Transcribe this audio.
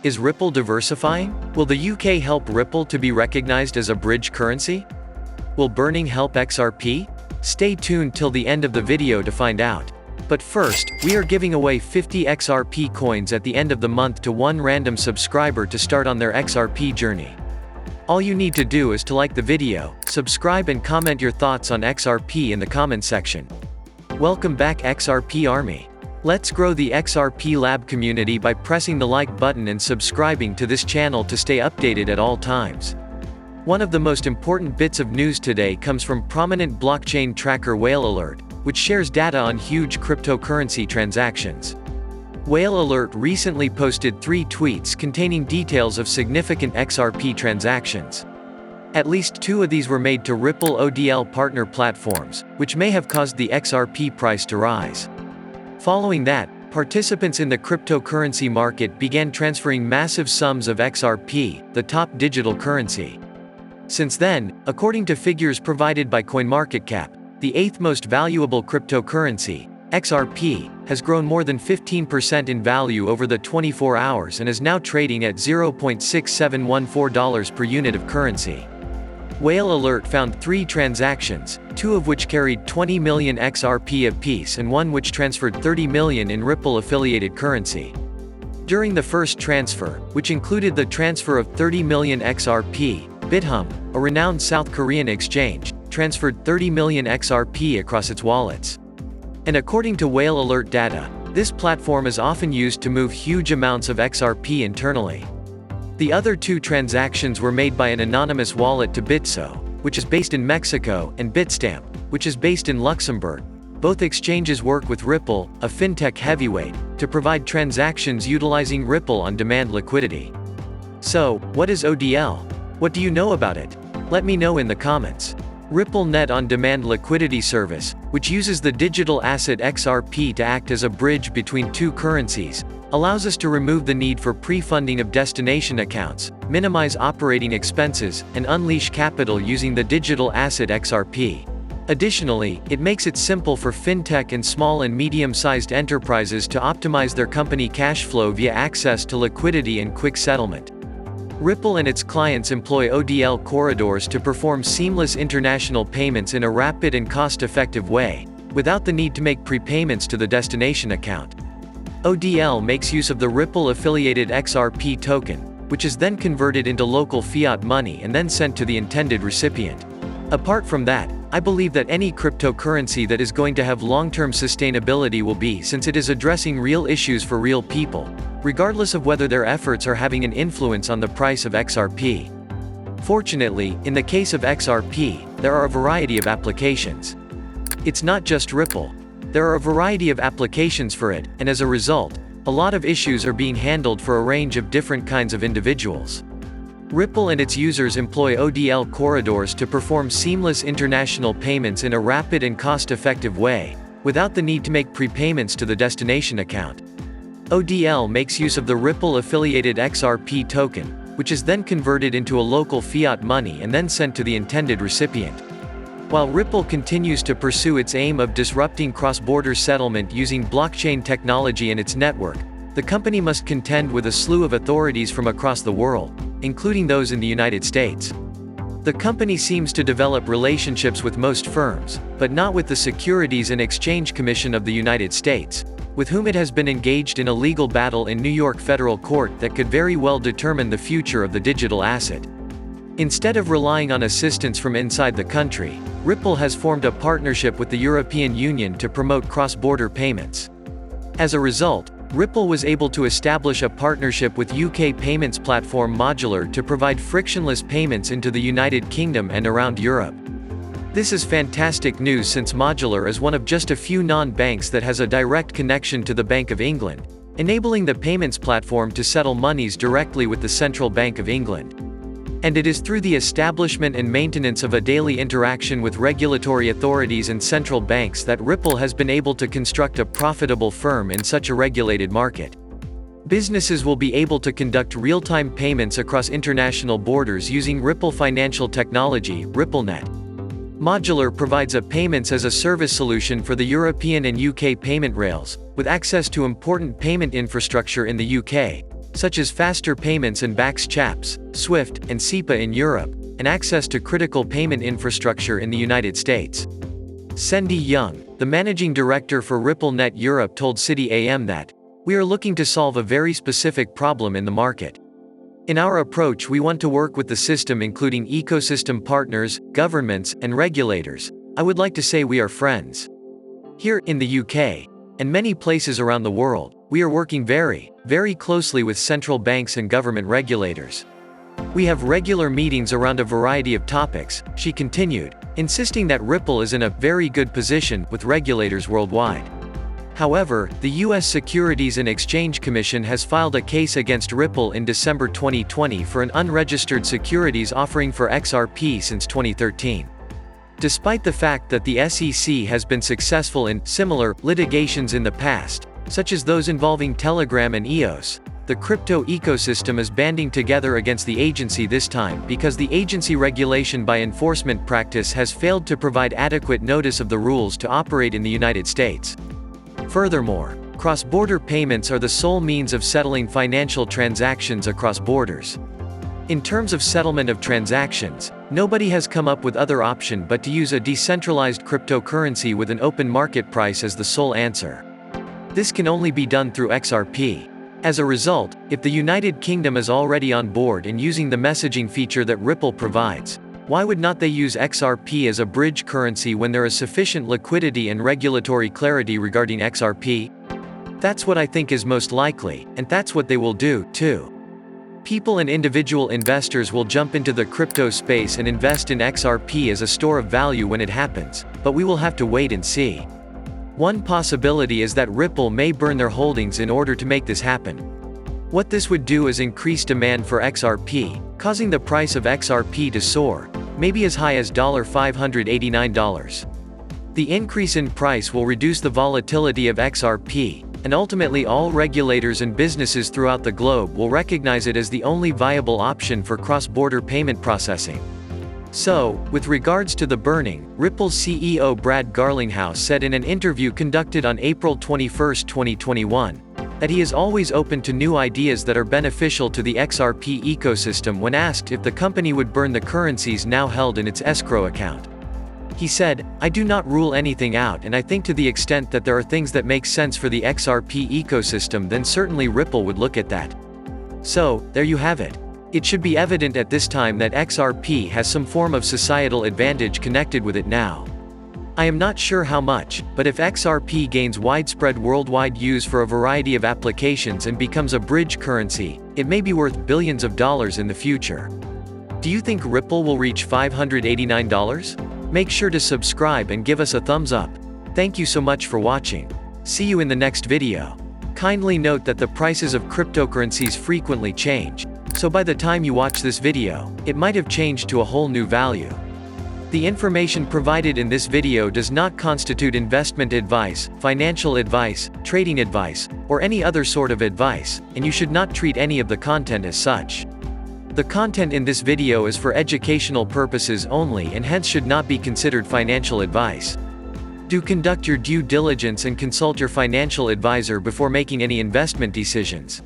Is Ripple diversifying? Will the UK help Ripple to be recognized as a bridge currency? Will burning help XRP? Stay tuned till the end of the video to find out. But first, we are giving away 50 XRP coins at the end of the month to one random subscriber to start on their XRP journey. All you need to do is to like the video, subscribe and comment your thoughts on XRP in the comment section. Welcome back XRP Army. Let's grow the XRP Lab community by pressing the like button and subscribing to this channel to stay updated at all times. One of the most important bits of news today comes from prominent blockchain tracker Whale Alert, which shares data on huge cryptocurrency transactions. Whale Alert recently posted 3 tweets containing details of significant XRP transactions. At least 2 of these were made to Ripple Odl partner platforms, which may have caused the XRP price to rise. Following that, participants in the cryptocurrency market began transferring massive sums of XRP, the top digital currency. Since then, according to figures provided by CoinMarketCap, the 8th most valuable cryptocurrency, XRP, has grown more than 15% in value over the 24 hours and is now trading at $0.6714 per unit of currency. Whale Alert found 3 transactions, 2 of which carried 20 million XRP apiece and 1 which transferred 30 million in Ripple-affiliated currency. During the first transfer, which included the transfer of 30 million XRP, Bithumb, a renowned South Korean exchange, transferred 30 million XRP across its wallets. And according to Whale Alert data, this platform is often used to move huge amounts of XRP internally. The other 2 transactions were made by an anonymous wallet to Bitso, which is based in Mexico, and Bitstamp, which is based in Luxembourg. Both exchanges work with Ripple, a fintech heavyweight, to provide transactions utilizing Ripple on-demand liquidity. So, what is ODL? What do you know about it? Let me know in the comments. RippleNet on-demand liquidity service, which uses the digital asset XRP to act as a bridge between 2 currencies, allows us to remove the need for pre-funding of destination accounts, minimize operating expenses, and unleash capital using the digital asset XRP. Additionally, it makes it simple for fintech and small and medium-sized enterprises to optimize their company cash flow via access to liquidity and quick settlement. Ripple and its clients employ ODL corridors to perform seamless international payments in a rapid and cost-effective way, without the need to make prepayments to the destination account. ODL makes use of the Ripple-affiliated XRP token, which is then converted into local fiat money and then sent to the intended recipient. Apart from that, I believe that any cryptocurrency that is going to have long-term sustainability will be, since it is addressing real issues for real people, regardless of whether their efforts are having an influence on the price of XRP. Fortunately, in the case of XRP, there are a variety of applications. It's not just Ripple. There are a variety of applications for it, and as a result, a lot of issues are being handled for a range of different kinds of individuals. Ripple and its users employ ODL corridors to perform seamless international payments in a rapid and cost-effective way, without the need to make prepayments to the destination account. ODL makes use of the Ripple-affiliated XRP token, which is then converted into a local fiat money and then sent to the intended recipient. While Ripple continues to pursue its aim of disrupting cross-border settlement using blockchain technology and its network, the company must contend with a slew of authorities from across the world, including those in the United States. The company seems to develop relationships with most firms, but not with the Securities and Exchange Commission of the United States, with whom it has been engaged in a legal battle in New York federal court that could very well determine the future of the digital asset. Instead of relying on assistance from inside the country, Ripple has formed a partnership with the European Union to promote cross-border payments. As a result, Ripple was able to establish a partnership with UK payments platform Modular to provide frictionless payments into the United Kingdom and around Europe. This is fantastic news since Modular is one of just a few non-banks that has a direct connection to the Bank of England, enabling the payments platform to settle monies directly with the Central Bank of England. And it is through the establishment and maintenance of a daily interaction with regulatory authorities and central banks that Ripple has been able to construct a profitable firm in such a regulated market. Businesses will be able to conduct real-time payments across international borders using Ripple financial technology, RippleNet. Modular provides a payments-as-a-service solution for the European and UK payment rails, with access to important payment infrastructure in the UK, such as faster payments and BACS chaps, SWIFT, and SEPA in Europe, and access to critical payment infrastructure in the United States. Cindy Young, the managing director for RippleNet Europe, told City AM that, "We are looking to solve a very specific problem in the market. In our approach, we want to work with the system, including ecosystem partners, governments, and regulators. I would like to say we are friends. Here, in the UK, and many places around the world, we are working very, very closely with central banks and government regulators. We have regular meetings around a variety of topics," she continued, insisting that Ripple is in a very good position with regulators worldwide. However, the U.S. Securities and Exchange Commission has filed a case against Ripple in December 2020 for an unregistered securities offering for XRP since 2013. Despite the fact that the SEC has been successful in similar litigations in the past, such as those involving Telegram and EOS, the crypto ecosystem is banding together against the agency this time because the agency regulation by enforcement practice has failed to provide adequate notice of the rules to operate in the United States. Furthermore, cross-border payments are the sole means of settling financial transactions across borders. In terms of settlement of transactions, nobody has come up with other option but to use a decentralized cryptocurrency with an open market price as the sole answer. This can only be done through XRP. As a result, if the United Kingdom is already on board and using the messaging feature that Ripple provides, why would not they use XRP as a bridge currency when there is sufficient liquidity and regulatory clarity regarding XRP? That's what I think is most likely, and that's what they will do, too. People and individual investors will jump into the crypto space and invest in XRP as a store of value when it happens, but we will have to wait and see. One possibility is that Ripple may burn their holdings in order to make this happen. What this would do is increase demand for XRP, causing the price of XRP to soar, maybe as high as $589. The increase in price will reduce the volatility of XRP, and ultimately all regulators and businesses throughout the globe will recognize it as the only viable option for cross-border payment processing. So, with regards to the burning, Ripple's CEO Brad Garlinghouse said in an interview conducted on April 21, 2021, that he is always open to new ideas that are beneficial to the XRP ecosystem when asked if the company would burn the currencies now held in its escrow account. He said, "I do not rule anything out, and I think to the extent that there are things that make sense for the XRP ecosystem, then certainly Ripple would look at that." So, there you have it. It should be evident at this time that XRP has some form of societal advantage connected with it now. I am not sure how much, but if XRP gains widespread worldwide use for a variety of applications and becomes a bridge currency, it may be worth billions of dollars in the future. Do you think Ripple will reach $589? Make sure to subscribe and give us a thumbs up. Thank you so much for watching. See you in the next video. Kindly note that the prices of cryptocurrencies frequently change, so by the time you watch this video, it might have changed to a whole new value. The information provided in this video does not constitute investment advice, financial advice, trading advice, or any other sort of advice, and you should not treat any of the content as such. The content in this video is for educational purposes only and hence should not be considered financial advice. Do conduct your due diligence and consult your financial advisor before making any investment decisions.